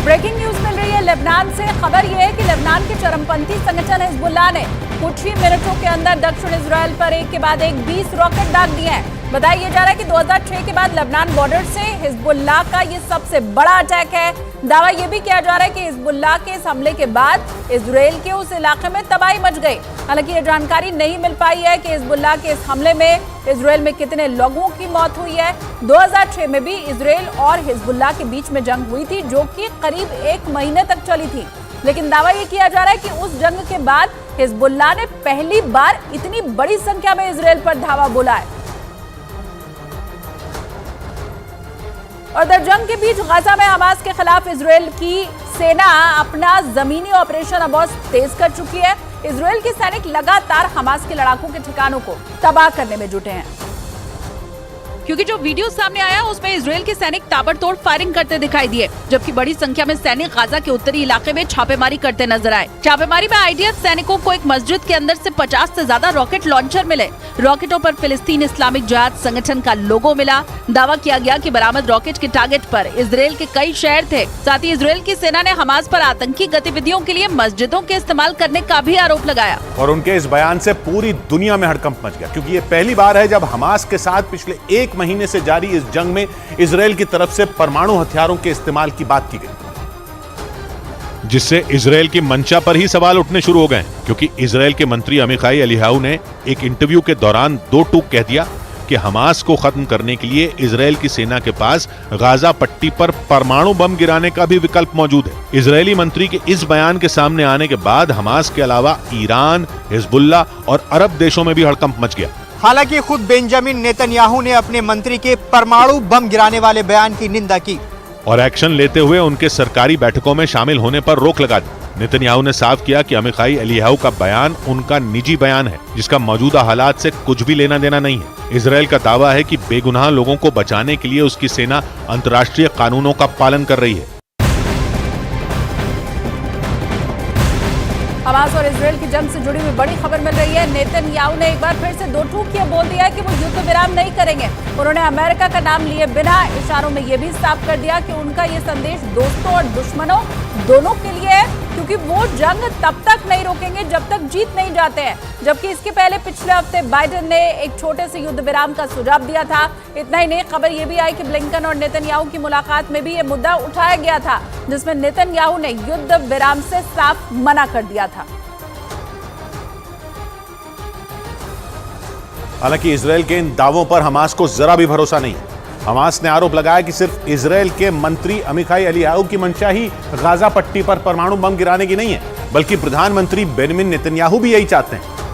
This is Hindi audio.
ब्रेकिंग न्यूज मिल रही है लेबनान से। खबर यह है कि लेबनान के चरमपंथी संगठन हिजबुल्लाह ने कुछ ही मिनटों के अंदर दक्षिण इजराइल पर एक के बाद एक 20 रॉकेट दाग दिए हैं। बताया जा रहा है कि 2006 के बाद लेबनान बॉर्डर से हिजबुल्लाह का ये सबसे बड़ा अटैक है। दावा यह भी किया जा रहा है कि हिजबुल्लाह के इस हमले के बाद इजराइल के उस इलाके में तबाही मच गई। हालांकि ये जानकारी नहीं मिल पाई है कि हिजबुल्लाह के इस हमले में इजराइल में कितने लोगों की मौत हुई है। 2006 में भी इजराइल और हिजबुल्लाह के बीच में जंग हुई थी, जो कि करीब 1 महीने तक चली थी। लेकिन दावा यह किया जा रहा है कि उस जंग के बाद हिजबुल्लाह ने पहली बार इतनी बड़ी संख्या में इजराइल पर धावा बोला है। और जंग के बीच गाजा में हमास के खिलाफ इजराइल की सेना अपना जमीनी ऑपरेशन अब और तेज कर चुकी है। इजराइल के सैनिक लगातार हमास के लड़ाकों के ठिकानों को तबाह करने में जुटे हैं, क्योंकि जो वीडियो सामने आया उसमें इजराइल के सैनिक ताबड़तोड़ फायरिंग करते दिखाई दिए, जबकि बड़ी संख्या में सैनिक गाजा के उत्तरी इलाके में छापेमारी करते नजर आए। छापेमारी में आईडीएफ सैनिकों को एक मस्जिद के अंदर से 50 से ज्यादा रॉकेट लॉन्चर मिले। रॉकेटों पर फिलिस्तीन इस्लामिक जिहाद संगठन का लोगो मिला। दावा किया गया कि बरामद रॉकेट के टारगेट पर इजराइल के कई शहर थे। साथ ही इजराइल की सेना ने हमास पर आतंकी गतिविधियों के लिए मस्जिदों के इस्तेमाल करने का भी आरोप लगाया। और उनके इस बयान से पूरी दुनिया में हड़कंप मच गया, क्योंकि ये पहली बार है जब हमास के साथ पिछले 1 महीने से जारी इस जंग में इजराइल की तरफ से परमाणु हथियारों के इस्तेमाल की बात की गई, जिससे इजराइल की मंशा पर ही सवाल उठने शुरू हो गए। क्योंकि इजराइल के मंत्री अमिखाई एलियाहू ने एक इंटरव्यू के दौरान 2 टूक कह दिया कि हमास को खत्म करने के लिए इजराइल की सेना के पास गाजा पट्टी पर परमाणु बम गिराने का भी विकल्प मौजूद है। इजरायली मंत्री के इस बयान के सामने आने के बाद हमास के अलावा ईरान, हिजबुल्लाह और अरब देशों में भी हड़कंप मच गया। हालांकि खुद बेंजामिन नेतन्याहू ने अपने मंत्री के परमाणु बम गिराने वाले बयान की निंदा की और एक्शन लेते हुए उनके सरकारी बैठकों में शामिल होने पर रोक लगा दी। नेतन्याहू ने साफ किया कि अमिखाई एलियाहू का बयान उनका निजी बयान है, जिसका मौजूदा हालात से कुछ भी लेना देना नहीं है। इजराइल का दावा है कि बेगुनाह लोगों को बचाने के लिए उसकी सेना अंतर्राष्ट्रीय कानूनों का पालन कर रही है। हमास और इजराइल की जंग से जुड़ी हुई बड़ी खबर मिल रही है। नेतन्याहू ने एक बार फिर से 2 टूक किए बोल दिया कि वो युद्ध विराम नहीं करेंगे। उन्होंने अमेरिका का नाम लिए बिना इशारों में यह भी साफ कर दिया कि उनका ये संदेश दोस्तों और दुश्मनों दोनों के लिए है, क्योंकि वो जंग तब तक नहीं रोकेंगे जब तक जीत नहीं जाते हैं। जबकि इसके पहले पिछले हफ्ते बाइडेन ने एक छोटे से युद्ध विराम का सुझाव दिया था। इतना ही नहीं, खबर यह भी आई कि ब्लिंकन और नेतन्याहू की मुलाकात में भी ये मुद्दा उठाया गया था, जिसमें नेतन्याहू ने युद्ध विराम से साफ मना कर दिया था। हालांकि इजराइल के इन दावों पर हमास को जरा भी भरोसा नहीं है। हमास ने आरोप लगाया कि सिर्फ इजराइल के मंत्री अमिखाई एलियाहू की मंशा ही गाजा पट्टी पर परमाणु बम गिराने की नहीं है, बल्कि प्रधानमंत्री बेंजामिन नेतन्याहू भी यही चाहते हैं।